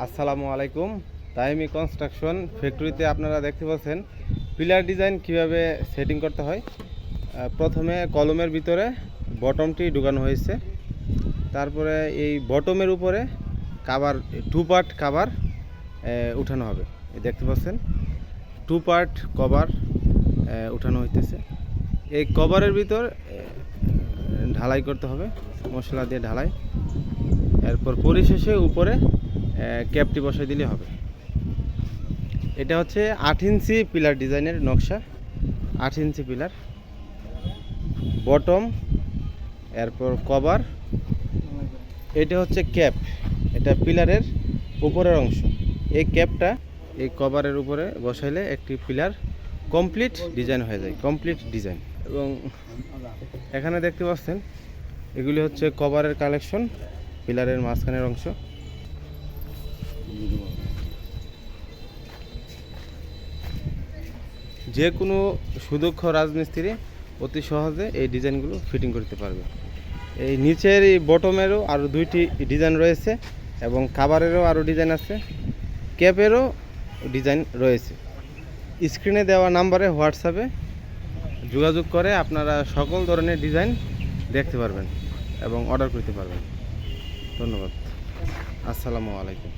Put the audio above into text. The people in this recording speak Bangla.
আসসালামু আলাইকুম। তাইমি কনস্ট্রাকশন ফ্যাক্টরিতে আপনারা দেখতে পাচ্ছেন পিলার ডিজাইন কিভাবে সেটিং করতে হয়। প্রথমে কলমের ভিতরে বটমটি ঢুকানো হয়েছে, তারপরে এই বটমের উপরে কাভার, টু পার্ট কাভার উঠানো হবে। দেখতে পাচ্ছেন টু পার্ট কভার উঠানো হইতেছে। এই কভারের ভিতর ঢালাই করতে হবে, মশলা দিয়ে ঢালাই। এরপর পরিশেষে উপরে ক্যাপটি বসাই দিলে হবে। এটা হচ্ছে 8 ইঞ্চি পিলার ডিজাইনের নকশা। 8 ইঞ্চি পিলার, বটম, এরপর কভার। এটা হচ্ছে ক্যাপ, এটা পিলারের উপরের অংশ। এই ক্যাপটা এই কভারের উপরে বসাইলে একটি পিলার কমপ্লিট ডিজাইন হয়ে যায়, কমপ্লিট ডিজাইন। এবং এখানে দেখতে পাচ্ছেন এগুলি হচ্ছে কভারের কালেকশন, পিলারের মাঝখানের অংশ। যে কোনো সুদক্ষ রাজমিস্ত্রি অতি সহজে এই ডিজাইনগুলো ফিটিং করতে পারবে। এই নিচের এই বটমেরও আরও 2টি ডিজাইন রয়েছে এবং কাভারেরও আরও ডিজাইন আছে, ক্যাপেরও ডিজাইন রয়েছে। স্ক্রিনে দেওয়া নাম্বারে হোয়াটসঅ্যাপে যোগাযোগ করে আপনারা সকল ধরনের ডিজাইন দেখতে পারবেন এবং অর্ডার করতে পারবেন। ধন্যবাদ। আসসালামু আলাইকুম।